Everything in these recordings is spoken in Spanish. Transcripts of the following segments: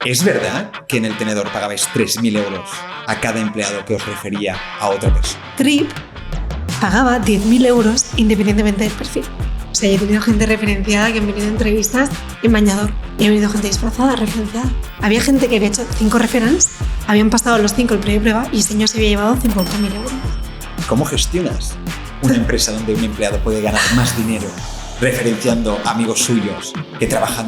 ¿Es verdad que en el tenedor pagabais 3.000 euros a cada empleado que os refería a otra persona? Trip pagaba 10.000 euros independientemente del perfil. O sea, yo he tenido gente referenciada que han venido a entrevistas en bañador y ha venido gente disfrazada, referenciada. Había gente que había hecho 5 reference, habían pasado los 5 el periodo de prueba y el señor se había llevado 50.000 euros. ¿Cómo gestionas una empresa donde un empleado puede ganar más dinero referenciando a amigos suyos que trabajan?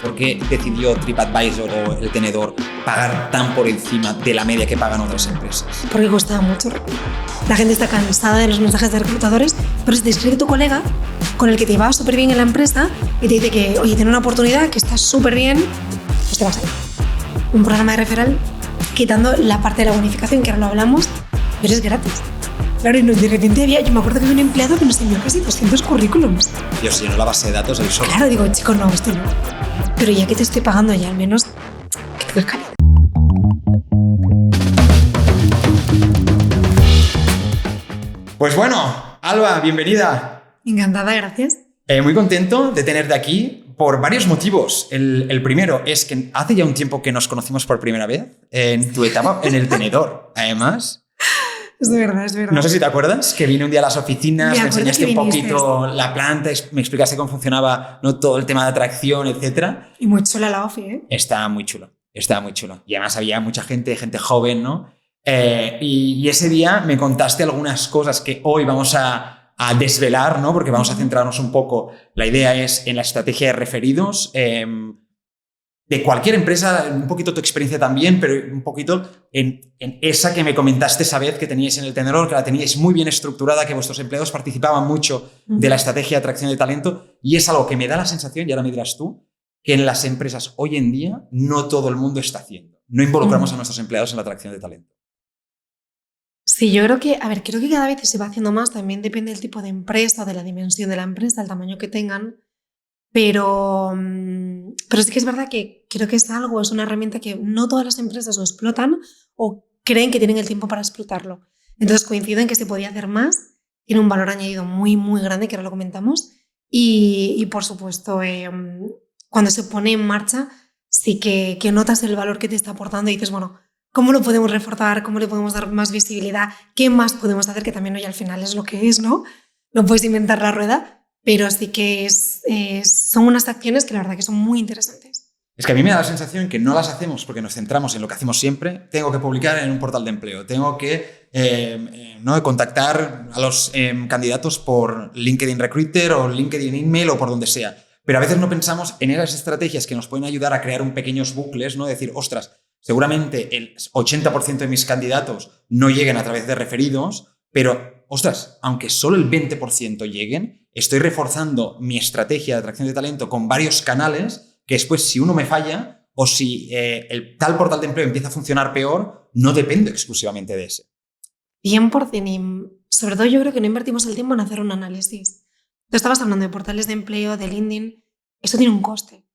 ¿Por qué decidió TripAdvisor o el tenedor pagar tan por encima de la media que pagan otras empresas? Porque costaba mucho reclutar. La gente está cansada de los mensajes de reclutadores, pero si te escribe tu colega con el que te va súper bien en la empresa y te dice que, oye, tiene una oportunidad, que está súper bien, pues te vas a ir. Un programa de referral quitando la parte de la bonificación, que ahora lo hablamos, pero es gratis. Claro, y de repente yo me acuerdo que había un empleado que nos envió casi 200 currículums. Dios, si llenó la base de datos él solo. Claro, digo, chicos, no, esto no. Pero ya que te estoy pagando, ya al menos que tengas calidad. Pues bueno, Alba, bienvenida. Encantada, gracias. Muy contento de tenerte aquí por varios motivos. El primero es que hace ya un tiempo que nos conocimos por primera vez en tu etapa en el tenedor, además. Es verdad, es verdad. No sé si te acuerdas que vine un día a las oficinas, me enseñaste un poquito la planta, me explicaste cómo funcionaba, ¿no?, todo el tema de atracción, etc. Y muy chula la ofi, ¿eh? Estaba muy chulo. Y además había mucha gente joven, ¿no? Y ese día me contaste algunas cosas que hoy vamos a desvelar, ¿no? Porque vamos a centrarnos un poco. La idea es en la estrategia de referidos, de cualquier empresa, un poquito tu experiencia también, pero un poquito en esa que me comentaste esa vez que teníais en el tenedor, que la teníais muy bien estructurada, que vuestros empleados participaban mucho de la estrategia de atracción de talento, y es algo que me da la sensación, y ahora me dirás tú, que en las empresas hoy en día no todo el mundo está haciendo. No involucramos a nuestros empleados en la atracción de talento. Sí, yo creo que cada vez se va haciendo más, también depende del tipo de empresa, de la dimensión de la empresa, el tamaño que tengan. Pero sí que es verdad que creo que es una herramienta que no todas las empresas lo explotan o creen que tienen el tiempo para explotarlo. Entonces coincido en que se podía hacer más, tiene un valor añadido muy, muy grande, que ahora lo comentamos, y por supuesto, cuando se pone en marcha, sí que notas el valor que te está aportando y dices, bueno, ¿cómo lo podemos reforzar? ¿Cómo le podemos dar más visibilidad? ¿Qué más podemos hacer? Que también hoy al final es lo que es, ¿no? No puedes inventar la rueda. Pero sí que son unas acciones que la verdad que son muy interesantes. Es que a mí me da la sensación que no las hacemos porque nos centramos en lo que hacemos siempre. Tengo que publicar en un portal de empleo, tengo que contactar a los candidatos por LinkedIn Recruiter o LinkedIn Email o por donde sea. Pero a veces no pensamos en esas estrategias que nos pueden ayudar a crear pequeños bucles, ¿no? Decir, ostras, seguramente el 80% de mis candidatos no lleguen a través de referidos, pero, ostras, aunque solo el 20% lleguen, estoy reforzando mi estrategia de atracción de talento con varios canales que después, si uno me falla o si el tal portal de empleo empieza a funcionar peor, no dependo exclusivamente de ese. 100%. Y sobre todo yo creo que no invertimos el tiempo en hacer un análisis. Tú estabas hablando de portales de empleo, de LinkedIn. Eso tiene un coste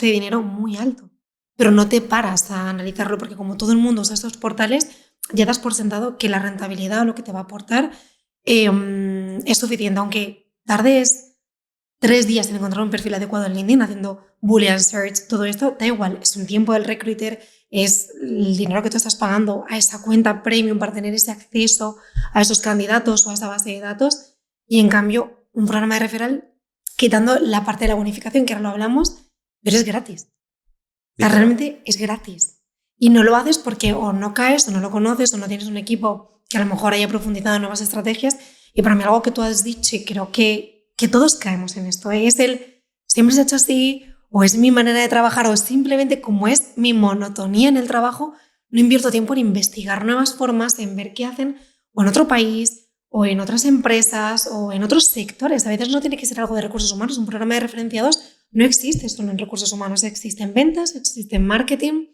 de dinero muy alto. Pero no te paras a analizarlo porque como todo el mundo usa estos portales, ya das por sentado que la rentabilidad o lo que te va a aportar es suficiente, aunque tardes 3 días en encontrar un perfil adecuado en LinkedIn, haciendo Boolean Search, todo esto, da igual, es un tiempo del recruiter, es el dinero que tú estás pagando a esa cuenta premium para tener ese acceso a esos candidatos o a esa base de datos, y en cambio un programa de referral, quitando la parte de la bonificación, que ahora lo hablamos, pero es gratis. O sea, realmente es gratis. Y no lo haces porque o no caes, o no lo conoces, o no tienes un equipo que a lo mejor haya profundizado en nuevas estrategias. Y para mí algo que tú has dicho, y creo que todos caemos en esto, es siempre se ha hecho así, o es mi manera de trabajar, o simplemente como es mi monotonía en el trabajo, no invierto tiempo en investigar nuevas formas, en ver qué hacen o en otro país, o en otras empresas, o en otros sectores. A veces no tiene que ser algo de recursos humanos. Un programa de referenciados no existe solo en recursos humanos, existe en ventas, existe en marketing.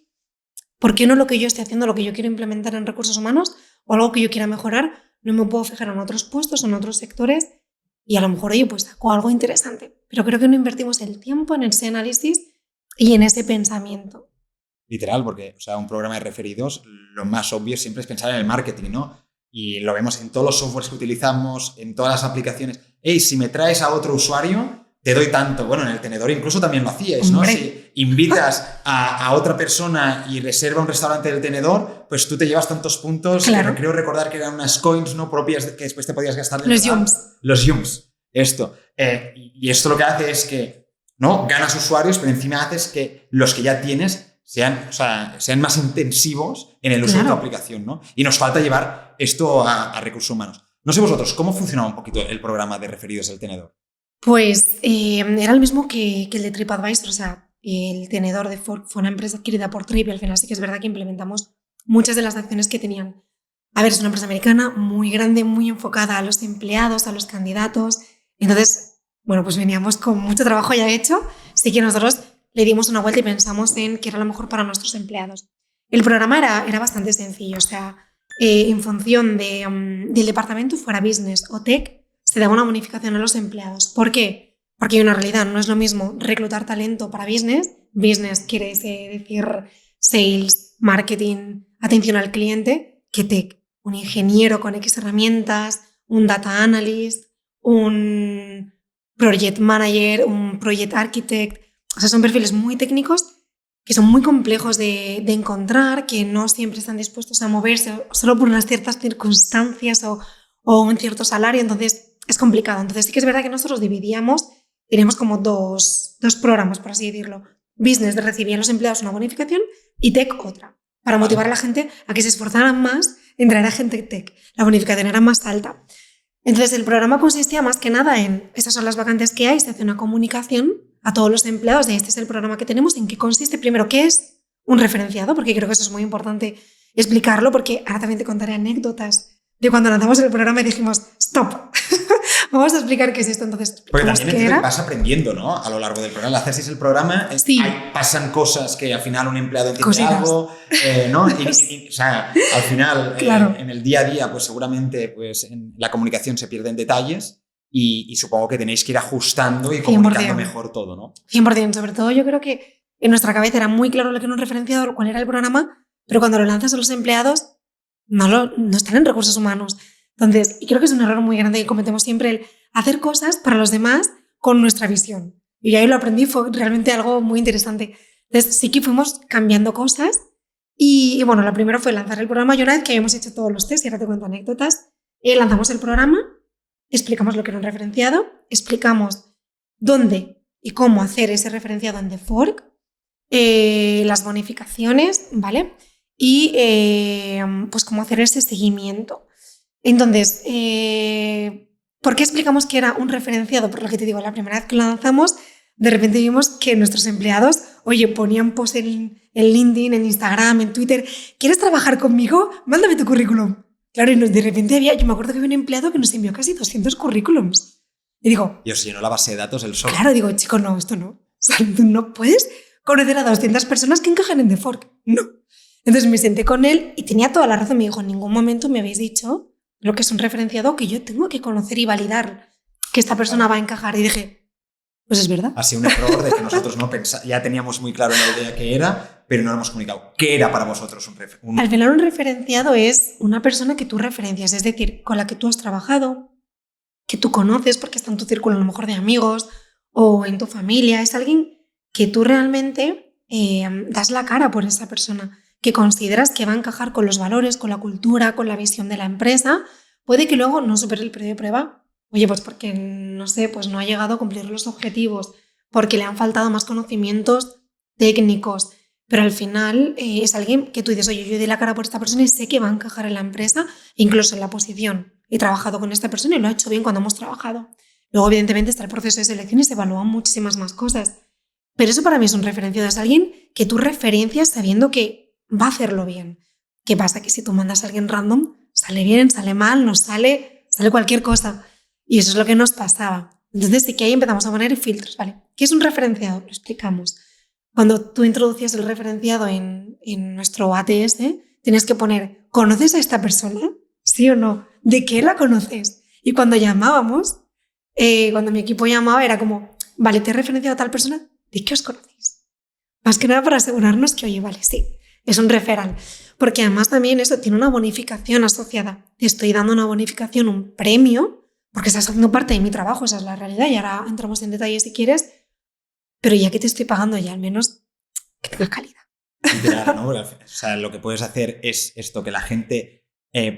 ¿Por qué no lo que yo estoy haciendo, lo que yo quiero implementar en recursos humanos o algo que yo quiera mejorar, no me puedo fijar en otros puestos, en otros sectores y a lo mejor pues saco algo interesante? Pero creo que no invertimos el tiempo en ese análisis y en ese pensamiento. Literal, porque un programa de referidos, lo más obvio siempre es pensar en el marketing, ¿no? Y lo vemos en todos los softwares que utilizamos, en todas las aplicaciones. Hey, si me traes a otro usuario, te doy tanto. Bueno, en el tenedor incluso también lo hacíais, ¿no? Si invitas a otra persona y reserva un restaurante del tenedor, pues tú te llevas tantos puntos. Claro. Creo recordar que eran unas coins, ¿no? Propias que después te podías gastar. Los yums. Los yums. Esto. Y esto lo que hace es que, ¿no? Ganas usuarios, pero encima haces que los que ya tienes sean más intensivos en el uso de tu aplicación, ¿no? Y nos falta llevar esto a recursos humanos. No sé vosotros, ¿cómo funcionaba un poquito el programa de referidos del tenedor? Pues era el mismo que el de TripAdvisor, o sea, el tenedor de Fork fue una empresa adquirida por Trip y al final sí que es verdad que implementamos muchas de las acciones que tenían. A ver, es una empresa americana muy grande, muy enfocada a los empleados, a los candidatos. Entonces, bueno, pues veníamos con mucho trabajo ya hecho, así que nosotros le dimos una vuelta y pensamos en qué era lo mejor para nuestros empleados. El programa era bastante sencillo, o sea, en función del departamento, fuera business o tech, se daba una bonificación a los empleados. ¿Por qué? Porque hay una realidad, no es lo mismo reclutar talento para business. Business quiere decir sales, marketing, atención al cliente, que tech. Un ingeniero con X herramientas, un data analyst, un project manager, un project architect. O sea, son perfiles muy técnicos que son muy complejos de encontrar, que no siempre están dispuestos a moverse solo por unas ciertas circunstancias o un cierto salario. Entonces, es complicado. Entonces sí que es verdad que nosotros teníamos como dos programas, por así decirlo. Business, de recibir a los empleados una bonificación, y tech otra, para motivar a la gente a que se esforzaran más en traer a gente tech. La bonificación era más alta. Entonces el programa consistía más que nada en, estas son las vacantes que hay, se hace una comunicación a todos los empleados de este es el programa que tenemos, en qué consiste, primero, qué es un referenciado, porque creo que eso es muy importante explicarlo, porque ahora también te contaré anécdotas de cuando lanzamos el programa y dijimos, stop, vamos a explicar qué es esto. Entonces, porque también vas aprendiendo, ¿no? A lo largo del programa. Haces el programa, sí. Pasan cosas que al final un empleado entiende algo, ¿no? O sea, al final, claro. En el día a día, pues seguramente pues, en la comunicación se pierden detalles y supongo que tenéis que ir ajustando y comunicando 100%. Mejor todo, ¿no? 100%. Sobre todo yo creo que en nuestra cabeza era muy claro lo que era un referenciado, cuál era el programa, pero cuando lo lanzas a los empleados no están en recursos humanos. Entonces, y creo que es un error muy grande que cometemos siempre, el hacer cosas para los demás con nuestra visión. Y ahí lo aprendí, fue realmente algo muy interesante. Entonces, sí que fuimos cambiando cosas y bueno, lo primero fue lanzar el programa. Y una vez que habíamos hecho todos los test, y ahora te cuento anécdotas, lanzamos el programa, explicamos lo que era un referenciado, explicamos dónde y cómo hacer ese referenciado en The Fork, las bonificaciones, ¿vale? Y pues cómo hacer ese seguimiento. Entonces, ¿por qué explicamos que era un referenciado? Por lo que te digo, la primera vez que lo lanzamos, de repente vimos que nuestros empleados, oye, ponían post en LinkedIn, en Instagram, en Twitter, ¿quieres trabajar conmigo? Mándame tu currículum. Claro, y de repente yo me acuerdo que había un empleado que nos envió casi 200 currículums. Y digo... Y os llenó la base de datos el solo. Claro, digo, chico, no, esto no. O sea, tú no puedes conocer a 200 personas que encajan en The Fork. No. Entonces me senté con él y tenía toda la razón. Me dijo, en ningún momento me habéis dicho lo que es un referenciado, que yo tengo que conocer y validar que esta persona va a encajar. Y dije, pues es verdad. Ha sido un error de que nosotros no pensábamos, ya teníamos muy claro la idea que era, pero no lo hemos comunicado. ¿Qué era para vosotros un referenciado? Al final un referenciado es una persona que tú referencias, es decir, con la que tú has trabajado, que tú conoces porque está en tu círculo a lo mejor de amigos o en tu familia. Es alguien que tú realmente das la cara por esa persona, que consideras que va a encajar con los valores, con la cultura, con la visión de la empresa. Puede que luego no supere el periodo de prueba. Oye, pues porque, no sé, pues no ha llegado a cumplir los objetivos, porque le han faltado más conocimientos técnicos, pero al final es alguien que tú dices, oye, yo di la cara por esta persona y sé que va a encajar en la empresa, incluso en la posición. He trabajado con esta persona y lo ha hecho bien cuando hemos trabajado. Luego, evidentemente, está el proceso de selección y se evalúan muchísimas más cosas. Pero eso para mí es un referenciado, es alguien que tú referencias sabiendo que va a hacerlo bien. ¿Qué pasa? Que si tú mandas a alguien random, sale bien, sale mal, no sale cualquier cosa. Y eso es lo que nos pasaba. Entonces sí que ahí empezamos a poner filtros, ¿vale? ¿Qué es un referenciado? Lo explicamos. Cuando tú introducías el referenciado en nuestro ATS, tienes que poner, ¿conoces a esta persona? ¿Sí o no? ¿De qué la conoces? Y cuando llamábamos, cuando mi equipo llamaba, era como, vale, te he referenciado a tal persona, ¿de qué os conocéis? Más que nada para asegurarnos que, oye, vale, sí, es un referral. Porque además también eso tiene una bonificación asociada. Te estoy dando una bonificación, un premio, porque estás haciendo parte de mi trabajo, esa es la realidad, y ahora entramos en detalle si quieres, pero ya que te estoy pagando, ya al menos que tengas calidad. Literal, ¿no? Porque, o sea, lo que puedes hacer es esto, que la gente,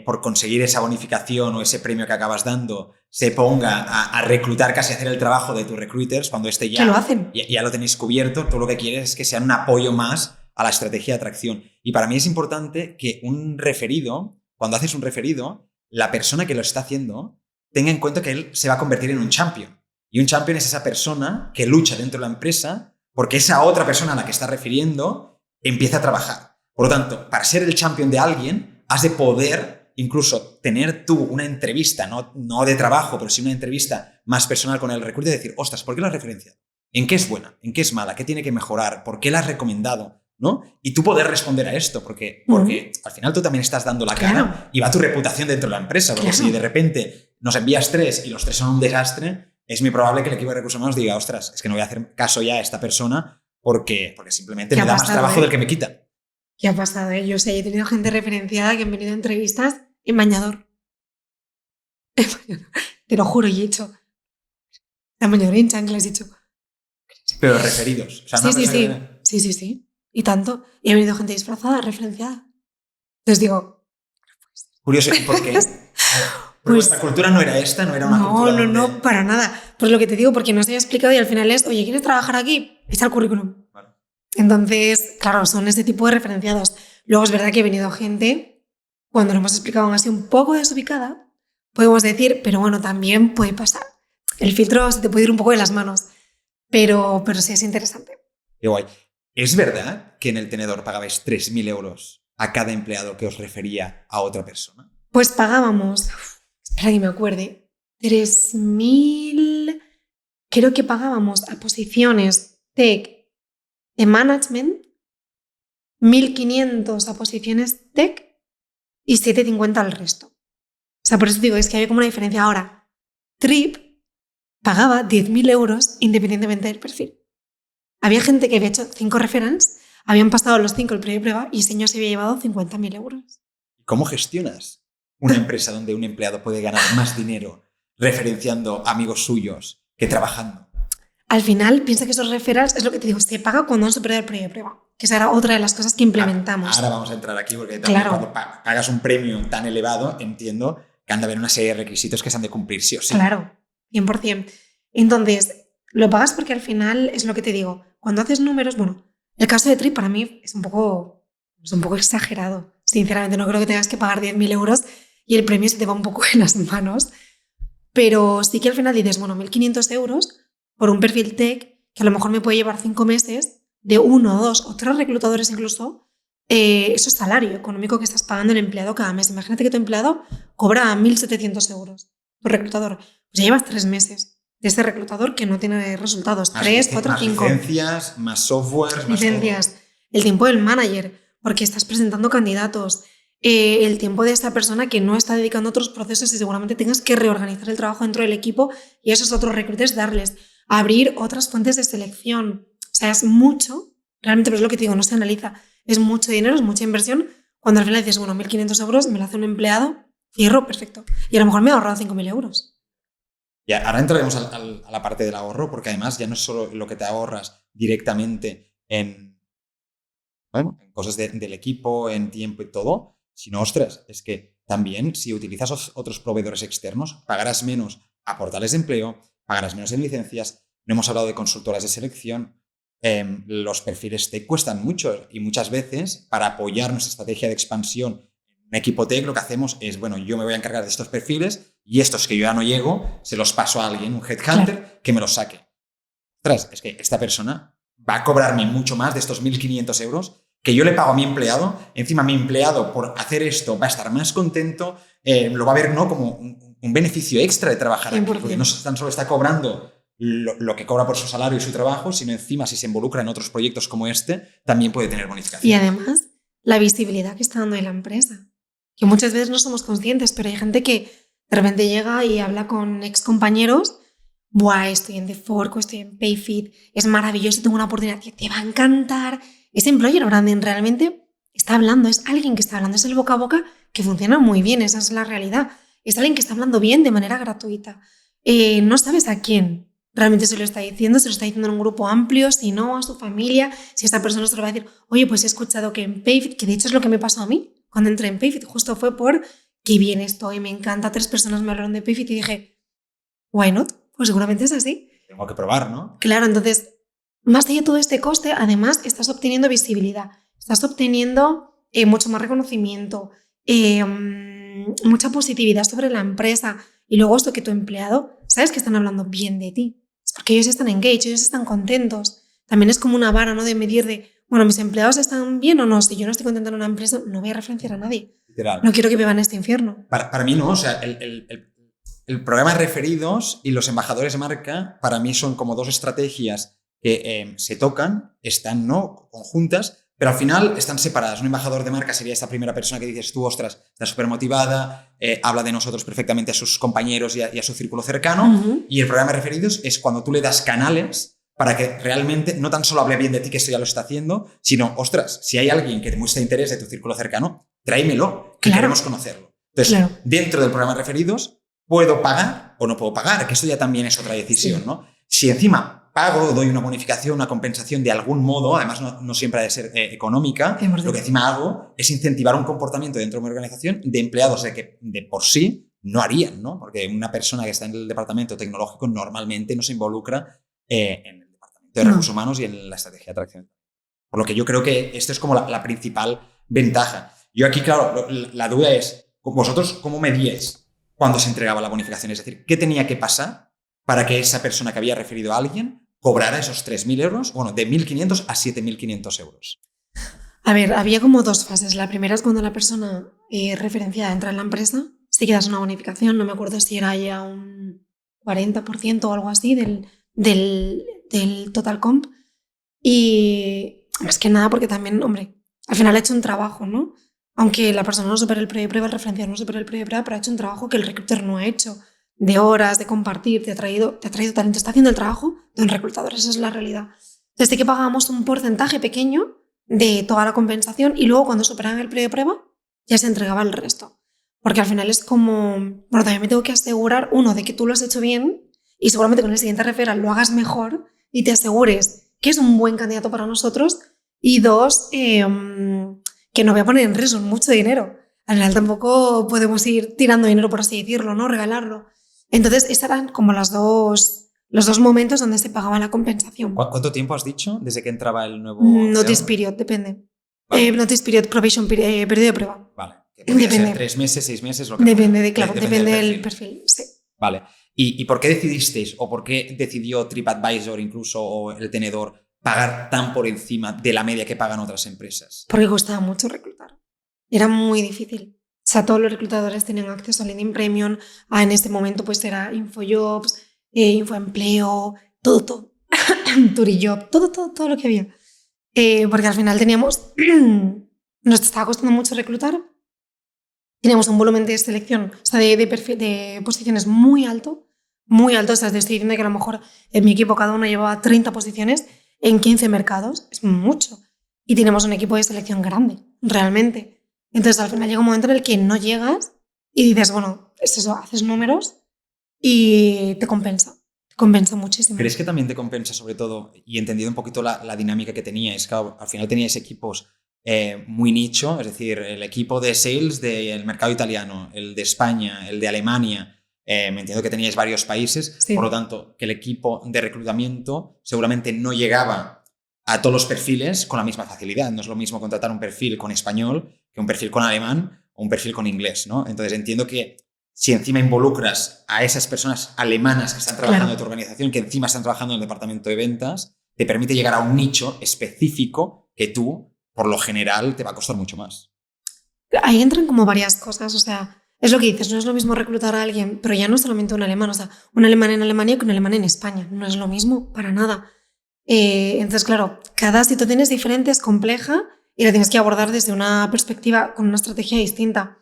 por conseguir esa bonificación o ese premio que acabas dando, se ponga a reclutar, casi a hacer el trabajo de tus recruiters, cuando este ya, que lo hacen. Ya lo tenéis cubierto. Tú lo que quieres es que sean un apoyo más a la estrategia de atracción. Y para mí es importante que un referido, cuando haces un referido, la persona que lo está haciendo tenga en cuenta que él se va a convertir en un champion. Y un champion es esa persona que lucha dentro de la empresa porque esa otra persona a la que está refiriendo empieza a trabajar. Por lo tanto, para ser el champion de alguien, has de poder incluso tener tú una entrevista, no de trabajo, pero sí una entrevista más personal con el recruiter y decir, ostras, ¿por qué la has referenciado? ¿En qué es buena? ¿En qué es mala? ¿Qué tiene que mejorar? ¿Por qué la has recomendado? ¿No? Y tú poder responder a esto, porque al final tú también estás dando la cara y va tu reputación dentro de la empresa, porque si de repente nos envías 3 y los 3 son un desastre, es muy probable que el equipo de recursos humanos diga, ostras, es que no voy a hacer caso ya a esta persona porque simplemente me da más trabajo del que me quita. ¿Qué ha pasado? Yo he tenido gente referenciada que han venido a entrevistas en bañador. Te lo juro, y he hecho la bañador en chanclas, he dicho. Pero referidos. O sea, sí. Y tanto. Y ha venido gente disfrazada, referenciada. Entonces digo... Curioso, ¿por qué? Pues la cultura no era esta, no era una cultura... No, para nada. Pues lo que te digo, porque no se había explicado y al final es, oye, ¿quieres trabajar aquí? Está el currículum. Vale. Entonces, claro, son este tipo de referenciados. Luego es verdad que ha venido gente, cuando lo hemos explicado aún así un poco desubicada, podemos decir, pero bueno, también puede pasar. El filtro se te puede ir un poco de las manos, pero sí es interesante. Qué guay. ¿Es verdad que en el tenedor pagabais 3.000 euros a cada empleado que os refería a otra persona? Pues pagábamos, espera que me acuerde, 3.000, creo que pagábamos a posiciones tech de management, 1.500 a posiciones tech y 750 al resto. O sea, por eso digo, es que había como una diferencia. Ahora, Trip pagaba 10.000 euros independientemente del perfil. Había gente que había hecho 5 referrals, habían pasado los 5 el periodo de prueba y señor se había llevado 50.000 euros. ¿Cómo gestionas una empresa donde un empleado puede ganar más dinero referenciando amigos suyos que trabajando? Al final, piensa que esos referrals es lo que te digo, se paga cuando han superado el periodo de prueba, que esa era otra de las cosas que implementamos. Ahora vamos a entrar aquí porque también cuando pagas un premio tan elevado, entiendo que han de haber una serie de requisitos que se han de cumplir sí o sí. Claro, 100%. Entonces, lo pagas porque al final es lo que te digo, cuando haces números, bueno, el caso de Trip para mí es un poco exagerado. Sinceramente, no creo que tengas que pagar 10.000 euros y el premio se te va un poco en las manos. Pero sí que al final dices, bueno, 1.500 euros por un perfil tech que a lo mejor me puede llevar 5 meses de 1, 2 o 3 reclutadores incluso. Eso es salario económico que estás pagando el empleado cada mes. Imagínate que tu empleado cobra 1.700 euros. Tu reclutador, pues ya llevas 3 meses de este reclutador que no tiene resultados. 3, 4, 5. Más licencias, más software. Licencias. El tiempo del manager, porque estás presentando candidatos. El tiempo de esta persona que no está dedicando a otros procesos y seguramente tengas que reorganizar el trabajo dentro del equipo y a esos otros recruiters darles, abrir otras fuentes de selección. O sea, es mucho, realmente, pero es lo que te digo, no se analiza. Es mucho dinero, es mucha inversión. Cuando al final dices, bueno, 1.500 euros me lo hace un empleado, cierro, perfecto. Y a lo mejor me he ahorrado 5.000 euros. Ya, ahora entraremos a la parte del ahorro, porque además ya no es solo lo que te ahorras directamente en cosas del equipo, en tiempo y todo, sino, ostras, es que también si utilizas otros proveedores externos, pagarás menos a portales de empleo, pagarás menos en licencias. No hemos hablado de consultoras de selección. Los perfiles tech cuestan mucho y muchas veces para apoyar nuestra estrategia de expansión en un equipo tech lo que hacemos es, bueno, yo me voy a encargar de estos perfiles y estos que yo ya no llego, se los paso a alguien, un headhunter, que me los saque. Ostras, es que esta persona va a cobrarme mucho más de estos 1.500 euros que yo le pago a mi empleado. Encima mi empleado por hacer esto va a estar más contento, lo va a ver, ¿no?, como un beneficio extra de trabajar aquí, porque no tan solo está cobrando lo que cobra por su salario y su trabajo, sino encima si se involucra en otros proyectos como este, también puede tener bonificación. Y además, la visibilidad que está dando de la empresa, que muchas veces no somos conscientes, pero hay gente que de repente llega y habla con ex compañeros, buah, estoy en The Fork, estoy en Payfit, es maravilloso, tengo una oportunidad que te va a encantar. Ese employer branding realmente está hablando, es alguien que está hablando, es el boca a boca que funciona muy bien, esa es la realidad. es alguien que está hablando bien de manera gratuita. No sabes a quién realmente se lo está diciendo en un grupo amplio, si no, a su familia, si esta persona se lo va a decir, oye, pues he escuchado que en Payfit, que de hecho es lo que me pasó a mí cuando entré en Payfit, justo fue por qué bien estoy, me encanta, 3 personas me hablaron de Payfit y dije, why not? Pues seguramente es así. Tengo que probar, ¿no? Claro, entonces, más allá de todo este coste, además estás obteniendo visibilidad, estás obteniendo mucho más reconocimiento, mucha positividad sobre la empresa y luego esto que tu empleado, sabes que están hablando bien de ti, es porque ellos están engaged, ellos están contentos. También es como una vara, ¿no? De medir de, bueno, mis empleados están bien o no, si yo no estoy contenta en una empresa, no voy a referenciar a nadie. Literal. No quiero que vivan este infierno. Para mí no, o sea, el programa de referidos y los embajadores de marca para mí son como dos estrategias que se tocan, están ¿no? conjuntas, pero al final están separadas. Un embajador de marca sería esta primera persona que dices tú, ostras, está súper motivada, habla de nosotros perfectamente a sus compañeros y a su círculo cercano. Y el programa de referidos es cuando tú le das canales para que realmente no tan solo hable bien de ti, que esto ya lo está haciendo, sino, ostras, si hay alguien que demuestre interés de tu círculo cercano, tráemelo, que queremos conocerlo. Entonces, dentro del programa de referidos, ¿puedo pagar o no puedo pagar? Que eso ya también es otra decisión, ¿no? Si encima pago, doy una bonificación, una compensación de algún modo, además no siempre ha de ser económica, lo que encima hago es incentivar un comportamiento dentro de mi organización de empleados que de por sí no harían, ¿no? Porque una persona que está en el departamento tecnológico normalmente no se involucra en el departamento de recursos humanos y en la estrategia de atracción. Por lo que yo creo que esto es como la principal ventaja. Yo aquí, claro, la duda es, ¿vosotros cómo medíais cuando se entregaba la bonificación? Es decir, ¿qué tenía que pasar para que esa persona que había referido a alguien cobrara esos 3.000 euros, bueno, de 1.500 a 7.500 euros? A ver, había como 2 fases. La primera es cuando la persona referenciada entra en la empresa, sí que das una bonificación, no me acuerdo si era ya un 40% o algo así del total comp. Y más que nada porque también, hombre, al final ha hecho un trabajo, ¿no? Aunque la persona no supere el periodo de prueba, el referenciado no supere el periodo de prueba, pero ha hecho un trabajo que el recruiter no ha hecho, de horas, de compartir, te ha traído talento, está haciendo el trabajo de un reclutador, esa es la realidad. Desde que pagábamos un porcentaje pequeño de toda la compensación y luego cuando superaban el periodo de prueba ya se entregaba el resto. Porque al final es como, bueno, también me tengo que asegurar, uno, de que tú lo has hecho bien y seguramente con el siguiente referral lo hagas mejor y te asegures que es un buen candidato para nosotros, y 2, que no voy a poner en riesgo mucho dinero. Al final tampoco podemos ir tirando dinero, por así decirlo, ¿no? Regalarlo. Entonces, estos eran como los dos momentos donde se pagaba la compensación. ¿Cuánto tiempo has dicho desde que entraba el nuevo? Notice period, depende. Vale. Notice period, probation period, periodo de prueba. Vale. Depende. Ser 3 meses, 6 meses, lo que depende, depende del perfil. Sí. Vale. ¿Y por qué decidisteis o por qué decidió TripAdvisor incluso o el tenedor pagar tan por encima de la media que pagan otras empresas? Porque costaba mucho reclutar. Era muy difícil. O sea, todos los reclutadores tenían acceso a LinkedIn Premium, en este momento pues era InfoJobs, InfoEmpleo, todo. Turijob, todo lo que había. Porque al final nos estaba costando mucho reclutar, teníamos un volumen de selección, o sea, de posiciones muy alto, o sea, te estoy diciendo que a lo mejor en mi equipo cada uno llevaba 30 posiciones en 15 mercados, es mucho. Y tenemos un equipo de selección grande, realmente. Entonces, al final llega un momento en el que no llegas y dices, bueno, es eso, haces números y te compensa muchísimo. ¿Crees que también te compensa, sobre todo, y entendiendo un poquito la dinámica que teníais? Claro, al final teníais equipos muy nicho, es decir, el equipo de sales del mercado italiano, el de España, el de Alemania, me entiendo que teníais varios países, sí. Por lo tanto, que el equipo de reclutamiento seguramente no llegaba a todos los perfiles con la misma facilidad. No es lo mismo contratar un perfil con español que un perfil con alemán o un perfil con inglés, ¿no? Entonces entiendo que si encima involucras a esas personas alemanas que están trabajando en tu organización, que encima están trabajando en el departamento de ventas, te permite llegar a un nicho específico que tú, por lo general, te va a costar mucho más. Ahí entran como varias cosas, o sea, es lo que dices, no es lo mismo reclutar a alguien, pero ya no solamente un alemán, o sea, un alemán en Alemania que un alemán en España, no es lo mismo para nada. Entonces, claro, cada situación es diferente, es compleja y la tienes que abordar desde una perspectiva con una estrategia distinta.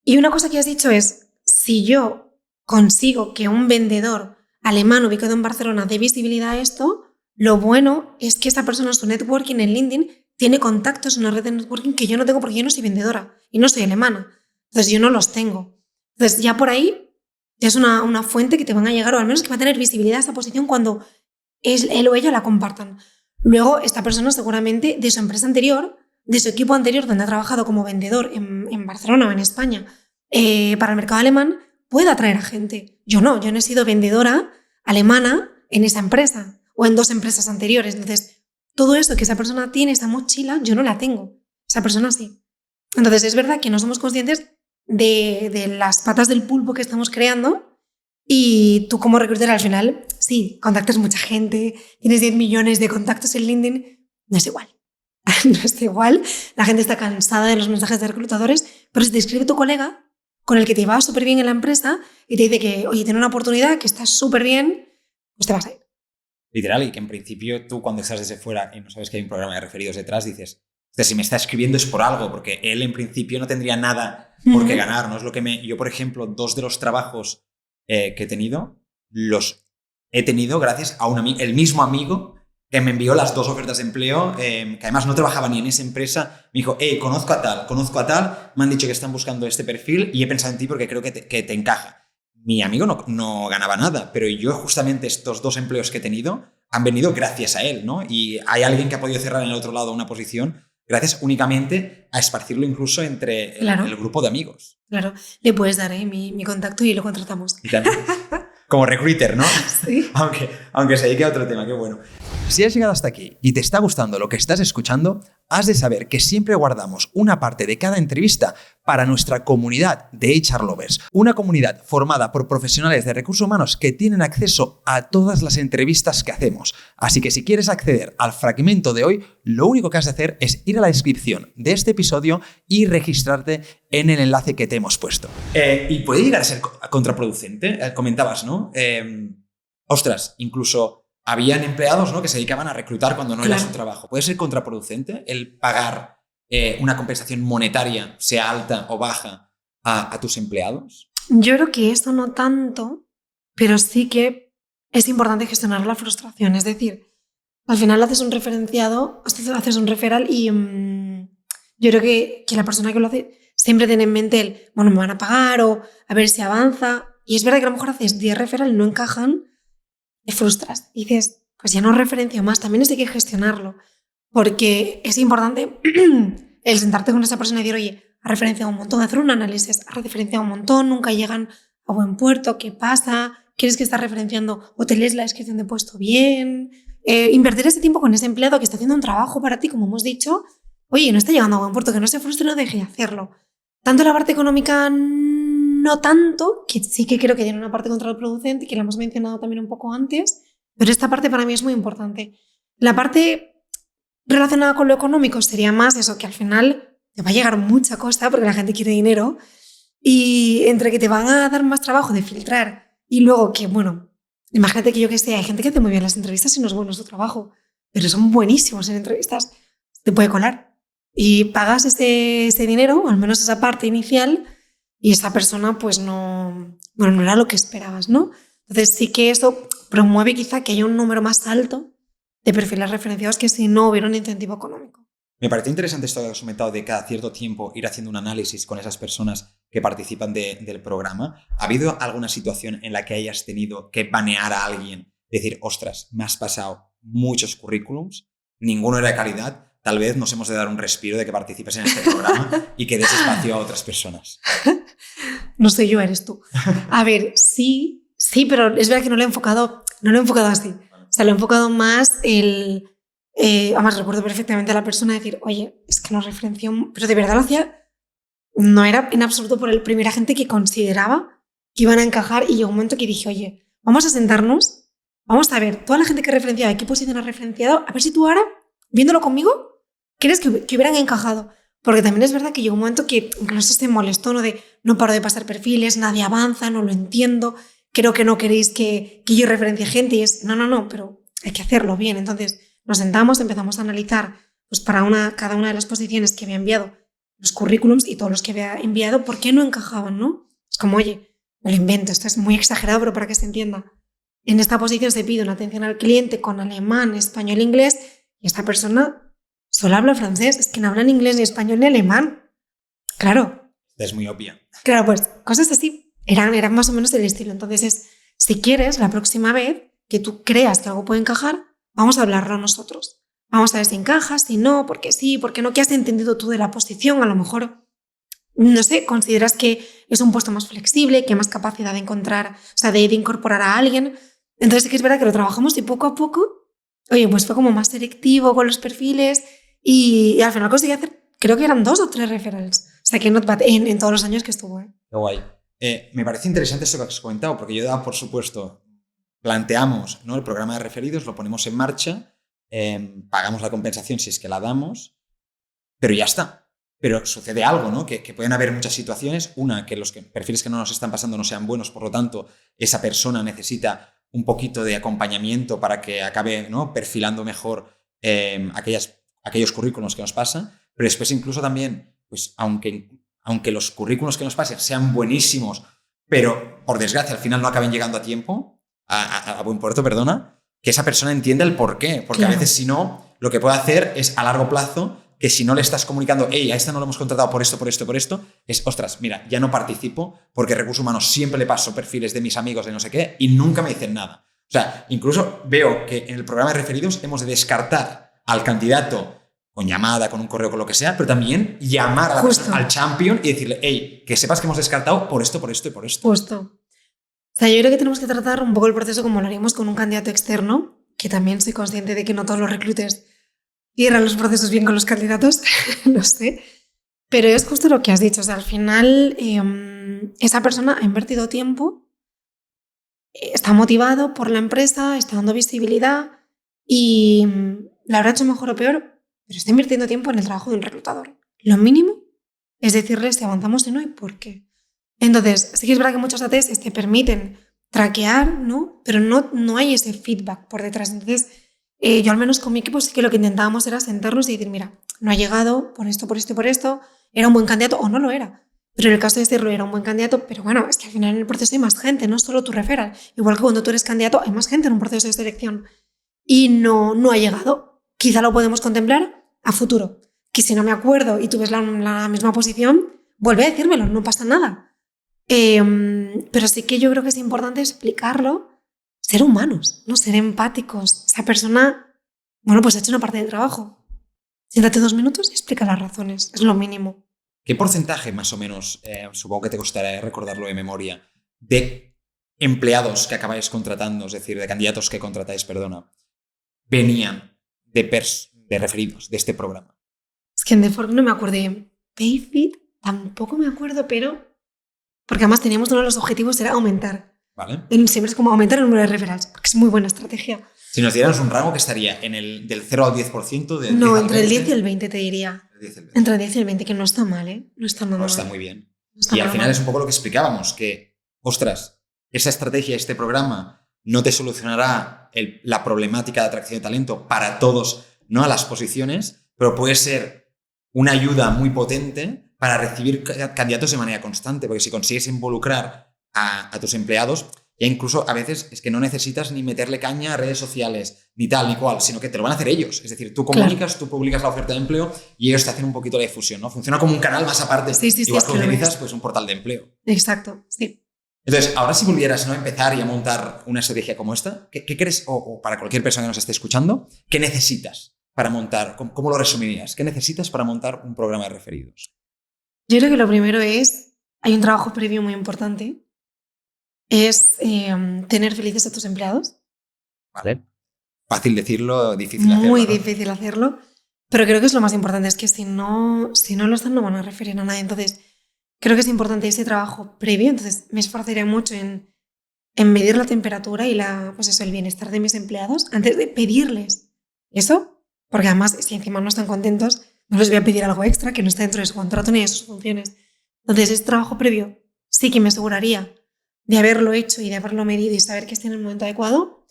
Y una cosa que has dicho es, si yo consigo que un vendedor alemán ubicado en Barcelona dé visibilidad a esto, lo bueno es que esa persona en su networking en LinkedIn tiene contactos en una red de networking que yo no tengo porque yo no soy vendedora y no soy alemana. Entonces yo no los tengo. Entonces, ya por ahí es una fuente que te van a llegar, o al menos que va a tener visibilidad a esa posición cuando él o ella la compartan. Luego, esta persona seguramente de su empresa anterior, de su equipo anterior, donde ha trabajado como vendedor en Barcelona o en España para el mercado alemán, puede atraer a gente. Yo no he sido vendedora alemana en esa empresa o en 2 empresas anteriores. Entonces, todo eso que esa persona tiene, esa mochila, yo no la tengo. Esa persona sí. Entonces, es verdad que no somos conscientes de las patas del pulpo que estamos creando, y tú como recruiter al final, sí, contactas mucha gente, tienes 10 millones de contactos en LinkedIn, no es igual. No es igual, la gente está cansada de los mensajes de reclutadores, pero si te escribe tu colega con el que te va súper bien en la empresa y te dice que, oye, tiene una oportunidad, que está súper bien, pues te vas a ir. Literal, y que en principio tú cuando estás desde fuera y no sabes que hay un programa de referidos detrás, dices, si me está escribiendo es por algo, porque él en principio no tendría nada por qué ganar, ¿no? Es lo que yo, por ejemplo, 2 de los trabajos que he tenido, los he tenido gracias a el mismo amigo que me envió las 2 ofertas de empleo, que además no trabajaba ni en esa empresa. Me dijo, conozco a tal, me han dicho que están buscando este perfil y he pensado en ti porque creo que te encaja. Mi amigo no ganaba nada, pero yo justamente estos 2 empleos que he tenido han venido gracias a él, ¿no? Y hay alguien que ha podido cerrar en el otro lado una posición gracias únicamente a esparcirlo incluso entre el grupo de amigos. Claro, le puedes dar mi contacto y lo contratamos. Y también, como recruiter, ¿no? Sí. Aunque se dedique a otro tema, qué bueno. Si has llegado hasta aquí y te está gustando lo que estás escuchando, has de saber que siempre guardamos una parte de cada entrevista para nuestra comunidad de HR Lovers, una comunidad formada por profesionales de recursos humanos que tienen acceso a todas las entrevistas que hacemos. Así que si quieres acceder al fragmento de hoy, lo único que has de hacer es ir a la descripción de este episodio y registrarte en el enlace que te hemos puesto. Y puede llegar a ser contraproducente, comentabas, ¿no? Ostras, incluso habían empleados, ¿no?, que se dedicaban a reclutar cuando no era su trabajo. ¿Puede ser contraproducente el pagar una compensación monetaria, sea alta o baja, a tus empleados? Yo creo que eso no tanto, pero sí que es importante gestionar la frustración. Es decir, al final haces un referenciado, haces un referral y yo creo que la persona que lo hace siempre tiene en mente me van a pagar o a ver si avanza. Y es verdad que a lo mejor haces 10 referral y no encajan, te frustras y dices, pues ya no referencio más. También es de que gestionarlo, porque es importante el sentarte con esa persona y decir, oye, ha referenciado un montón, hacer un análisis, ha referenciado un montón, nunca llegan a buen puerto, ¿qué pasa? ¿Quieres que estás referenciando o te lees la descripción de puesto bien? Invertir ese tiempo con ese empleado que está haciendo un trabajo para ti, como hemos dicho, oye, no está llegando a buen puerto, que no se frustre, no deje de hacerlo. Tanto la parte económica no tanto, que sí que creo que tiene una parte contraproducente, que la hemos mencionado también un poco antes, pero esta parte para mí es muy importante. La parte relacionada con lo económico sería más eso, que al final te va a llegar mucha cosa porque la gente quiere dinero, y entre que te van a dar más trabajo de filtrar y luego que, bueno, imagínate que yo que sé, hay gente que hace muy bien las entrevistas y no es bueno su trabajo, pero son buenísimos en entrevistas, te puede colar y pagas ese dinero, o al menos esa parte inicial, y esa persona pues no era lo que esperabas, ¿no? Entonces sí que eso promueve quizá que haya un número más alto de perfiles referenciados que si no hubiera un incentivo económico. Me parece interesante esto que has comentado de cada cierto tiempo ir haciendo un análisis con esas personas que participan del programa. ¿Ha habido alguna situación en la que hayas tenido que banear a alguien? Decir, ostras, me has pasado muchos currículums, ninguno era de calidad, tal vez nos hemos de dar un respiro de que participes en este programa y que des espacio a otras personas. No soy yo, eres tú. A ver, sí, pero es verdad que no lo he enfocado así. O sea, lo he enfocado más además recuerdo perfectamente a la persona decir, oye, es que nos referenció, pero de verdad lo hacía, no era en absoluto por el primer agente que consideraba que iban a encajar, y llegó un momento que dije, oye, vamos a sentarnos, vamos a ver toda la gente que he referenciado, qué posición has referenciado, a ver si tú ahora, viéndolo conmigo, crees que hubieran encajado. Porque también es verdad que llegó un momento que incluso se molestó, ¿no? De no paro de pasar perfiles, nadie avanza, no lo entiendo, creo que no queréis que yo referencie gente, y es, no, pero hay que hacerlo bien. Entonces nos sentamos, empezamos a analizar pues para cada una de las posiciones que había enviado, los currículums y todos los que había enviado, por qué no encajaban, ¿no? Es como, oye, me lo invento, esto es muy exagerado, pero para que se entienda. En esta posición se pide una atención al cliente con alemán, español, inglés, y esta persona solo habla francés, es que no habla ni inglés, ni español, ni alemán. Claro. Es muy obvia. Claro, pues cosas así. eran más o menos del estilo. Entonces si quieres, la próxima vez que tú creas que algo puede encajar, vamos a hablarlo nosotros. Vamos a ver si encaja, si no, por qué sí, por qué no, qué has entendido tú de la posición, a lo mejor, no sé, consideras que es un puesto más flexible, que hay más capacidad de encontrar, o sea, de incorporar a alguien. Entonces sí que es verdad que lo trabajamos y poco a poco, oye, pues fue como más selectivo con los perfiles y al final conseguí hacer, creo que eran 2 o 3 referrals. O sea, que not bad en todos los años que estuvo. Qué guay. Me parece interesante eso que has comentado, porque yo he dado, por supuesto, planteamos, ¿no?, el programa de referidos, lo ponemos en marcha, pagamos la compensación si es que la damos, pero ya está. Pero sucede algo, ¿no? Que pueden haber muchas situaciones. Una, que los perfiles que no nos están pasando no sean buenos, por lo tanto, esa persona necesita un poquito de acompañamiento para que acabe, ¿no?, perfilando mejor aquellos currículos que nos pasan. Pero después incluso también, pues aunque los currículos que nos pasen sean buenísimos, pero por desgracia al final no acaben llegando a tiempo, a buen puerto, perdona, que esa persona entienda el porqué. Porque claro, a veces si no, lo que puede hacer es a largo plazo que si no le estás comunicando, hey, a esta no lo hemos contratado por esto, es, ostras, mira, ya no participo porque recursos humanos siempre le paso perfiles de mis amigos de no sé qué y nunca me dicen nada. O sea, incluso veo que en el programa de referidos hemos de descartar al candidato con llamada, con un correo, con lo que sea, pero también llamar a al champion y decirle, hey, que sepas que hemos descartado por esto, por esto y por esto. Justo. O sea, yo creo que tenemos que tratar un poco el proceso como lo haríamos con un candidato externo, que también soy consciente de que no todos los reclutes cierran los procesos bien con los candidatos, no sé. Pero es justo lo que has dicho. O sea, al final esa persona ha invertido tiempo, está motivado por la empresa, está dando visibilidad y la habrá hecho mejor o peor, pero está invirtiendo tiempo en el trabajo de un reclutador. Lo mínimo es decirle si avanzamos o no y por qué. Entonces, sí que es verdad que muchos ATS te permiten traquear, ¿no? Pero no hay ese feedback por detrás. Entonces, yo al menos con mi equipo sí que lo que intentábamos era sentarnos y decir, mira, no ha llegado por esto, por esto y por esto, era un buen candidato o no lo era. Pero en el caso de decirlo, era un buen candidato, pero bueno, es que al final en el proceso hay más gente, no solo tu referral. Igual que cuando tú eres candidato, hay más gente en un proceso de selección. Y no ha llegado. Quizá lo podemos contemplar a futuro. Que si no me acuerdo y tú ves la misma posición, vuelve a decírmelo, no pasa nada. Pero sí que yo creo que es importante explicarlo, ser humanos, no ser empáticos. Esa persona, bueno, pues ha hecho una parte del trabajo. Siéntate 2 minutos y explica las razones, es lo mínimo. ¿Qué porcentaje, más o menos, supongo que te costará recordarlo de memoria, de empleados que acabáis contratando, es decir, de candidatos que contratáis, perdona, venían de referidos de este programa? Es que en Defork no me acuerdo. En Payfit tampoco me acuerdo, pero porque además teníamos uno de los objetivos era aumentar. Vale. Siempre es como aumentar el número de referrals, porque es muy buena estrategia. Si nos dieras un rango que estaría en del 0 al 10%, no, entre el 10 y el 20 te diría. Entre el 10 y el 20, que no está mal, ¿eh? No está nada mal. Está muy bien. Y al final es un poco lo que explicábamos, que, ostras, esa estrategia, este programa, no te solucionará la problemática de atracción de talento para todos, no a las posiciones, pero puede ser una ayuda muy potente para recibir candidatos de manera constante, porque si consigues involucrar a tus empleados, ya incluso a veces es que no necesitas ni meterle caña a redes sociales, ni tal, ni cual, sino que te lo van a hacer ellos. Es decir, tú comunicas, claro, tú publicas la oferta de empleo y ellos te hacen un poquito la difusión, ¿no? Funciona como un canal más aparte. Sí, igual que utilizas pues, un portal de empleo. Exacto, sí. Entonces, ahora si volvieras, ¿no?, a empezar y a montar una estrategia como esta, ¿qué crees, o para cualquier persona que nos esté escuchando, qué necesitas para montar? ¿Cómo lo resumirías? ¿Qué necesitas para montar un programa de referidos? Yo creo que lo primero hay un trabajo previo muy importante, es tener felices a tus empleados. Vale. Fácil decirlo, difícil hacerlo. Muy difícil hacerlo, pero creo que es lo más importante, es que si no lo están no van a referir a nadie. Entonces, creo que es importante ese trabajo previo. Entonces, me esforzaría mucho en medir la temperatura y pues el bienestar de mis empleados antes de pedirles eso, porque además, si encima no están contentos, no les voy a pedir algo extra que no está dentro de su contrato ni de sus funciones. Entonces, ese trabajo previo sí que me aseguraría de haberlo hecho y de haberlo medido y saber que esté en el momento adecuado.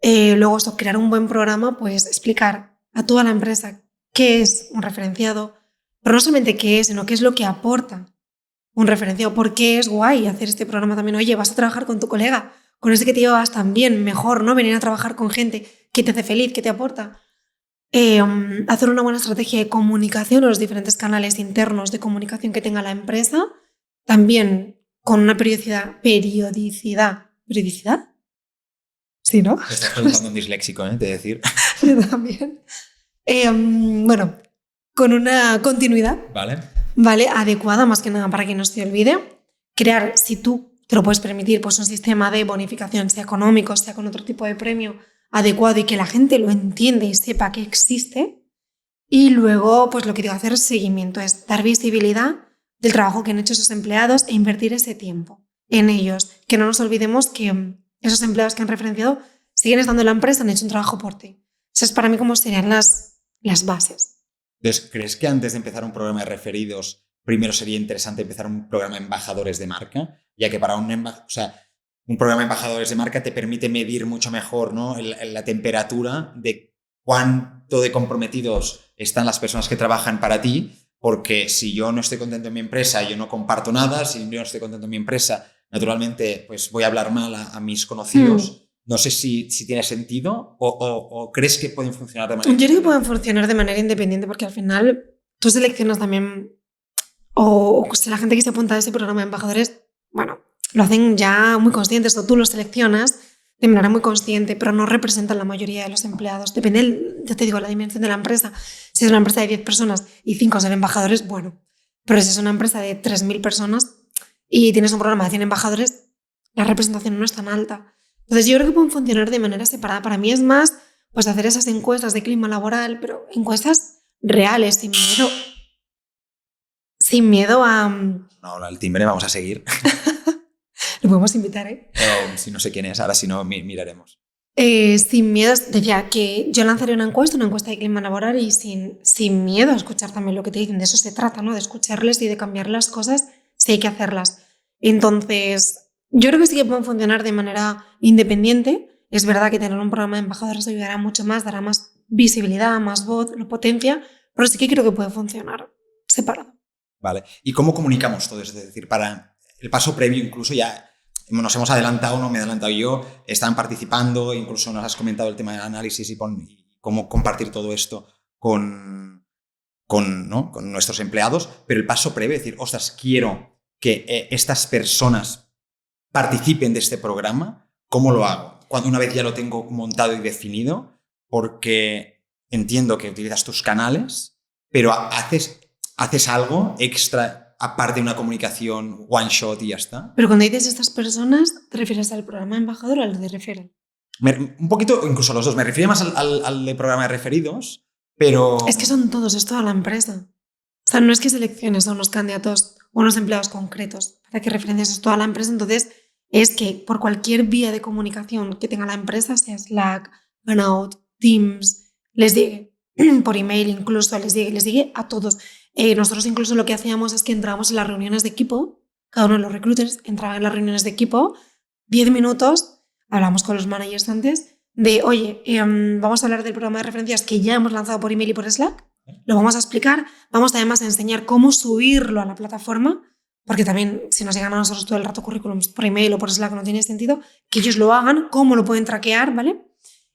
Luego, crear un buen programa, pues explicar a toda la empresa qué es un referenciado, pero no solamente qué es, sino qué es lo que aporta un referenciado, por qué es guay hacer este programa también. Oye, vas a trabajar con tu colega, con ese que te llevas tan bien, mejor, ¿no? Venir a trabajar con gente que te hace feliz, que te aporta. Hacer una buena estrategia de comunicación en los diferentes canales internos de comunicación que tenga la empresa. También con una periodicidad. Sí, ¿no? Te estás preguntando un disléxico, de decir. Yo también. Bueno, con una continuidad, Vale. ¿vale? Adecuada, más que nada para que no se olvide. Crear, si tú te lo puedes permitir, pues un sistema de bonificación, sea económico, sea con otro tipo de premio adecuado y que la gente lo entienda y sepa que existe. Y luego, pues lo que tengo que hacer es seguimiento, es dar visibilidad del trabajo que han hecho esos empleados e invertir ese tiempo en ellos. Que no nos olvidemos que esos empleados que han referenciado siguen estando en la empresa, han hecho un trabajo por ti. Esas para mí como serían las bases. Entonces, ¿crees que antes de empezar un programa de referidos, primero sería interesante empezar un programa de embajadores de marca? Ya que para un programa de embajadores de marca te permite medir mucho mejor, ¿no? la temperatura de cuánto de comprometidos están las personas que trabajan para ti, porque si yo no estoy contento en mi empresa, yo no comparto nada. Si yo no estoy contento en mi empresa, naturalmente pues voy a hablar mal a mis conocidos. No sé si tiene sentido o crees que pueden funcionar de manera independiente. Yo creo que pueden funcionar de manera independiente porque al final tú seleccionas también, o si la gente que se apunta a ese programa de embajadores, bueno, lo hacen ya muy conscientes, o tú los seleccionas de manera muy consciente, pero no representan la mayoría de los empleados. Depende, ya te digo, la dimensión de la empresa. Si es una empresa de 10 personas y 5 son embajadores, bueno. Pero si es una empresa de 3.000 personas y tienes un programa de 100 embajadores, la representación no es tan alta. Entonces yo creo que pueden funcionar de manera separada. Para mí es más pues hacer esas encuestas de clima laboral, pero encuestas reales, sin miedo a... No, el timbre vamos a seguir. Lo podemos invitar, ¿eh? Si no sé quién es, ahora si no miraremos. Sin miedo, decía que yo lanzaré una encuesta de clima laboral y sin miedo a escuchar también lo que te dicen. De eso se trata, ¿no? De escucharles y de cambiar las cosas si hay que hacerlas. Entonces, yo creo que sí que pueden funcionar de manera independiente. Es verdad que tener un programa de embajadores ayudará mucho más, dará más visibilidad, más voz, lo potencia, pero sí que creo que puede funcionar separado. Vale. ¿Y cómo comunicamos todo eso? Es decir, para el paso previo incluso ya nos hemos adelantado, no me he adelantado yo, están participando, incluso nos has comentado el tema del análisis y cómo compartir todo esto con nuestros empleados, pero el paso previo es decir, ostras, quiero que estas personas participen de este programa, ¿cómo lo hago? Cuando una vez ya lo tengo montado y definido, porque entiendo que utilizas tus canales, pero haces algo extra aparte de una comunicación one shot y ya está. Pero cuando dices estas personas, ¿te refieres al programa embajador o al de referral? Un poquito, incluso a los dos. Me refiero más al de programa de referidos, pero... Es que son todos, es toda la empresa. O sea, no es que selecciones a unos candidatos o unos empleados concretos para que referencias a toda la empresa. Entonces, es que por cualquier vía de comunicación que tenga la empresa, sea Slack, Burnout, Teams, les llegue, por email incluso, les llegue a todos. Nosotros incluso lo que hacíamos es que entrábamos en las reuniones de equipo, cada uno de los recruiters entraba en las reuniones de equipo, 10 minutos, hablamos con los managers antes, de oye, vamos a hablar del programa de referencias que ya hemos lanzado por email y por Slack, lo vamos a explicar, vamos además a enseñar cómo subirlo a la plataforma, porque también si nos llegan a nosotros todo el rato currículums por email o por Slack no tiene sentido, que ellos lo hagan, cómo lo pueden traquear, ¿vale?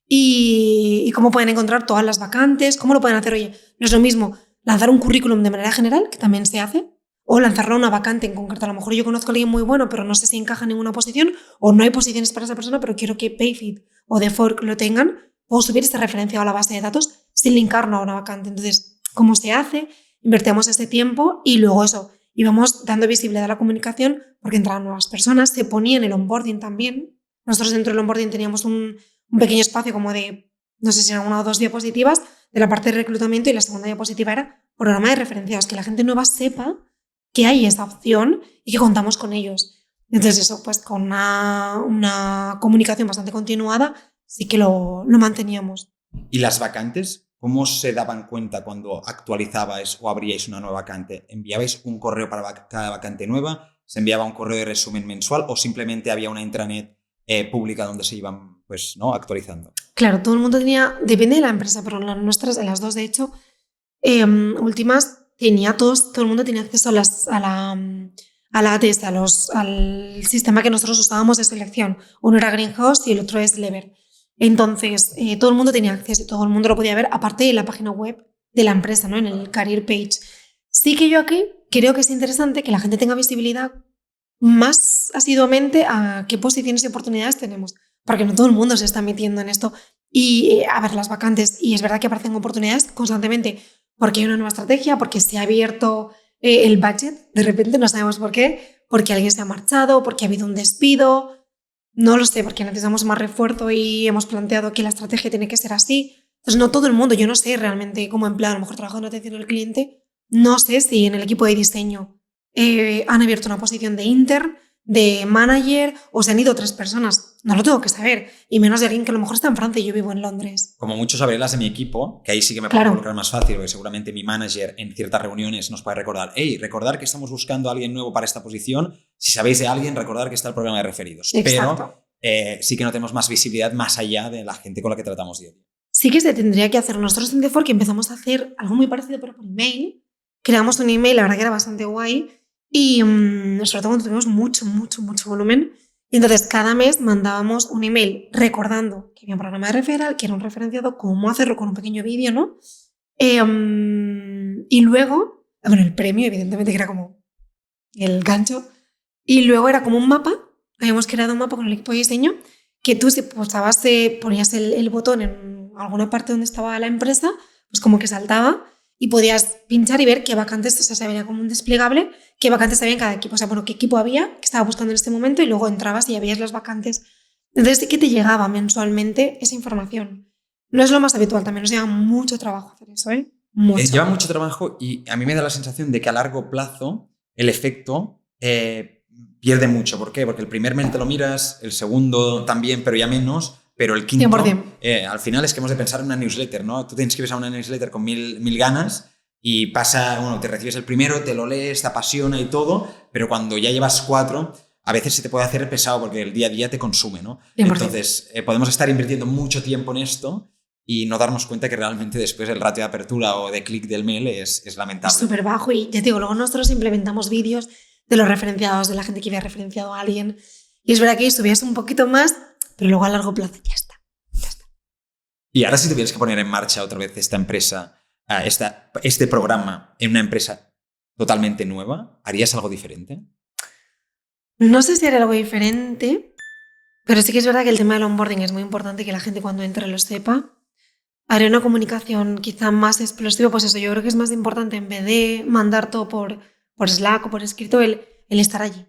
Y cómo pueden encontrar todas las vacantes, cómo lo pueden hacer. Oye, no es lo mismo lanzar un currículum de manera general, que también se hace, o lanzarlo a una vacante en concreto. A lo mejor yo conozco a alguien muy bueno, pero no sé si encaja en ninguna posición, o no hay posiciones para esa persona, pero quiero que Payfit o TheFork lo tengan, puedo subir esta referencia a la base de datos sin linkarlo a una vacante. Entonces, ¿cómo se hace? Invertimos este tiempo y luego eso, íbamos dando visibilidad a la comunicación porque entraban nuevas personas, se ponía en el onboarding también. Nosotros dentro del onboarding teníamos un pequeño espacio como de, no sé si eran 1 o 2 diapositivas de la parte de reclutamiento y la segunda diapositiva era programa de referencias, que la gente nueva sepa que hay esa opción y que contamos con ellos. Entonces eso, pues con una comunicación bastante continuada sí que lo manteníamos. ¿Y las vacantes? ¿Cómo se daban cuenta cuando actualizabais o abríais una nueva vacante? ¿Enviabais un correo para cada vacante nueva? ¿Se enviaba un correo de resumen mensual o simplemente había una intranet pública donde se iban pues, ¿no? actualizando? Claro, todo el mundo tenía, depende de la empresa, pero en las nuestras, en las dos de hecho, últimas, todo el mundo tenía acceso a la ATS, al sistema que nosotros usábamos de selección. Uno era Greenhouse y el otro es Lever. Entonces, todo el mundo tenía acceso y todo el mundo lo podía ver, aparte de la página web de la empresa, ¿no? En el career page. Sí que yo aquí creo que es interesante que la gente tenga visibilidad más asiduamente a qué posiciones y oportunidades tenemos, porque no todo el mundo se está metiendo en esto. Y a ver, las vacantes, y es verdad que aparecen oportunidades constantemente, porque hay una nueva estrategia, porque se ha abierto el budget, de repente no sabemos por qué, porque alguien se ha marchado, porque ha habido un despido, no lo sé, porque necesitamos más refuerzo y hemos planteado que la estrategia tiene que ser así. Entonces no todo el mundo, yo no sé realmente como empleado, a lo mejor trabajando en atención al cliente, no sé si en el equipo de diseño han abierto una posición de intern, de manager, o se han ido 3 personas. No lo tengo que saber. Y menos de alguien que a lo mejor está en Francia y yo vivo en Londres. Como mucho sabré las de mi equipo, que ahí sí que me puedo Claro. involucrar más fácil, porque seguramente mi manager en ciertas reuniones nos puede recordar, hey, recordar que estamos buscando a alguien nuevo para esta posición. Si sabéis de alguien, recordar que está el programa de referidos. Exacto. Pero sí que no tenemos más visibilidad más allá de la gente con la que tratamos diario. Sí que se tendría que hacer. Nosotros en The Fork empezamos a hacer algo muy parecido, pero por email. Creamos un email, la verdad que era bastante guay. Y sobre todo cuando tuvimos mucho volumen. Y entonces cada mes mandábamos un email recordando que había un programa de referral, que era un referenciado, cómo hacerlo con un pequeño vídeo, ¿no? Y luego, bueno, el premio, evidentemente, que era como el gancho. Y luego era como un mapa. Habíamos creado un mapa con el equipo de diseño que tú si pulsabas, ponías el botón en alguna parte donde estaba la empresa, pues como que saltaba y podías pinchar y ver qué vacantes, o sea, se veía como un desplegable, qué vacantes había en cada equipo, o sea, bueno, qué equipo había, que estaba buscando en este momento, y luego entrabas y ya veías las vacantes. Entonces sí que te llegaba mensualmente esa información. No es lo más habitual, también nos lleva mucho trabajo hacer eso, ¿eh? Mucho. Lleva mucho trabajo y a mí me da la sensación de que a largo plazo el efecto pierde mucho. ¿Por qué? Porque el primer mes te lo miras, el segundo también, pero ya menos. Pero el quinto, al final es que hemos de pensar en una newsletter, ¿no? Tú te inscribes a una newsletter con mil ganas y pasa, bueno, te recibes el primero, te lo lees, te apasiona y todo, pero cuando ya llevas 4, a veces se te puede hacer pesado porque el día a día te consume, ¿no? 100%. Entonces, podemos estar invirtiendo mucho tiempo en esto y no darnos cuenta que realmente después el ratio de apertura o de clic del mail es lamentable. Es súper bajo y ya te digo, luego nosotros implementamos vídeos de los referenciados, de la gente que había referenciado a alguien, y es verdad que subías un poquito más, pero luego a largo plazo ya está. Y ahora si tuvieras que poner en marcha otra vez esta empresa, este programa en una empresa totalmente nueva, ¿harías algo diferente? No sé si haría algo diferente, pero sí que es verdad que el tema del onboarding es muy importante, que la gente cuando entre lo sepa. Haré una comunicación quizá más explosiva, pues eso, yo creo que es más importante en vez de mandar todo por Slack o por escrito, el estar allí.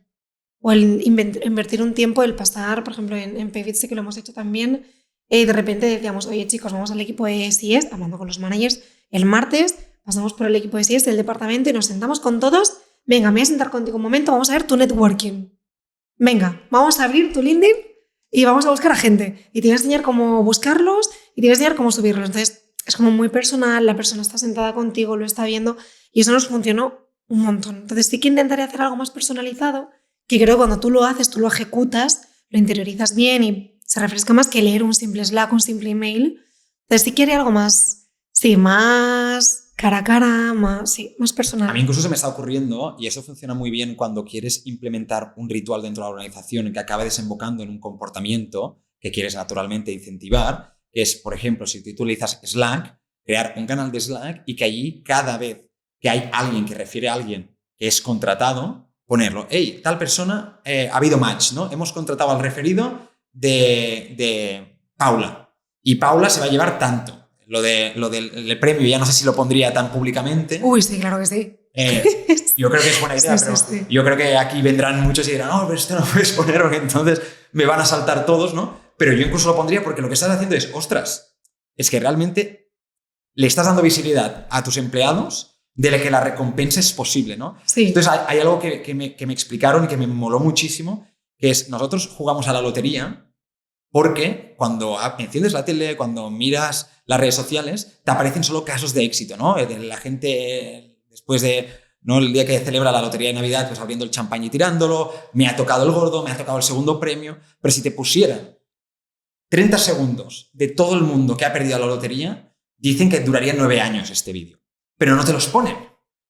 O el invertir un tiempo, el pasar, por ejemplo, en Payfit sí que lo hemos hecho también. De repente decíamos, oye chicos, vamos al equipo de SIS, hablando con los managers, el martes pasamos por el equipo de SIS del departamento y nos sentamos con todos. Venga, me voy a sentar contigo un momento, vamos a ver tu networking. Venga, vamos a abrir tu LinkedIn y vamos a buscar a gente. Y te voy a enseñar cómo buscarlos y te voy a enseñar cómo subirlos. Entonces, es como muy personal, la persona está sentada contigo, lo está viendo y eso nos funcionó un montón. Entonces, sí que intentaré hacer algo más personalizado, que creo que cuando tú lo haces, tú lo ejecutas, lo interiorizas bien y se refresca más que leer un simple Slack, un simple email. Entonces, sí que haré algo más, sí, más cara a cara, más personal. A mí incluso se me está ocurriendo, y eso funciona muy bien cuando quieres implementar un ritual dentro de la organización que acabe desembocando en un comportamiento que quieres naturalmente incentivar, que es, por ejemplo, si tú utilizas Slack, crear un canal de Slack y que allí cada vez que hay alguien que refiere a alguien que es contratado, ponerlo, hey, tal persona, ha habido match, ¿no? Hemos contratado al referido de Paula y Paula se va a llevar tanto. Lo del premio ya no sé si lo pondría tan públicamente. Uy, sí, claro que sí. Yo creo que es buena idea, sí, pero sí. Yo creo que aquí vendrán muchos y dirán, no, pero esto no puedes poner porque entonces me van a saltar todos, ¿no? Pero yo incluso lo pondría porque lo que estás haciendo es, ostras, es que realmente le estás dando visibilidad a tus empleados de que la recompensa es posible, ¿no? Sí. Entonces hay algo que me explicaron y que me moló muchísimo, que es, nosotros jugamos a la lotería porque cuando enciendes la tele, cuando miras las redes sociales, te aparecen solo casos de éxito, ¿no? De la gente después de, ¿no?, el día que celebra la lotería de Navidad, pues abriendo el champán y tirándolo, me ha tocado el gordo, me ha tocado el segundo premio, pero si te pusieran 30 segundos de todo el mundo que ha perdido la lotería, dicen que duraría 9 años este vídeo, pero no te los ponen.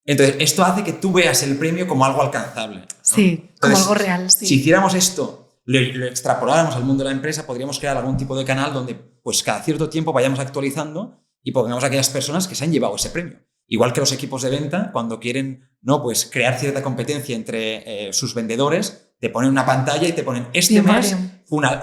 Entonces, esto hace que tú veas el premio como algo alcanzable, ¿no? Sí, Entonces, como algo real, sí. Si hiciéramos esto, lo extrapoláramos al mundo de la empresa, podríamos crear algún tipo de canal donde pues cada cierto tiempo vayamos actualizando y pongamos a aquellas personas que se han llevado ese premio. Igual que los equipos de venta, cuando quieren, ¿no?, pues crear cierta competencia entre sus vendedores, Te ponen una pantalla y te ponen este 100%. mes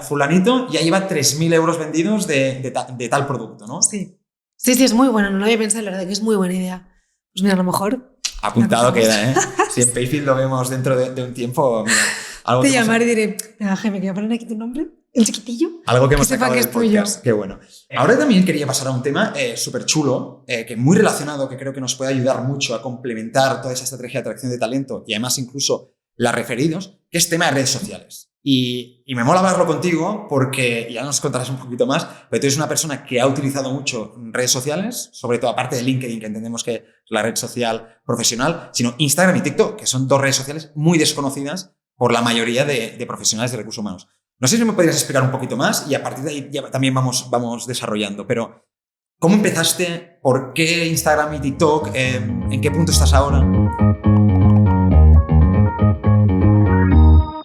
fulanito ya lleva 3.000 euros vendidos de tal producto, ¿no? Sí. Sí, es muy bueno. No lo había pensado, la verdad que es muy buena idea. Pues mira, a lo mejor... Apuntado queda, ¿eh? Si en Payfield lo vemos dentro de un tiempo, mira, algo te que llamaré y diré, Jaime, que voy a poner aquí tu nombre, el chiquitillo. Algo que hemos sepa sacado que del es tuyo. podcast. Qué bueno. Ahora también quería pasar a un tema súper chulo, que muy relacionado, que creo que nos puede ayudar mucho a complementar toda esa estrategia de atracción de talento y además incluso las referidos, que es tema de redes sociales. Y me mola hablarlo contigo porque ya nos contarás un poquito más, pero tú eres una persona que ha utilizado mucho redes sociales, sobre todo aparte de LinkedIn, que entendemos que es la red social profesional, sino Instagram y TikTok, que son dos redes sociales muy desconocidas por la mayoría de profesionales de recursos humanos. No sé si me podrías explicar un poquito más y a partir de ahí ya también vamos desarrollando, pero ¿cómo empezaste? ¿Por qué Instagram y TikTok? ¿En qué punto estás ahora?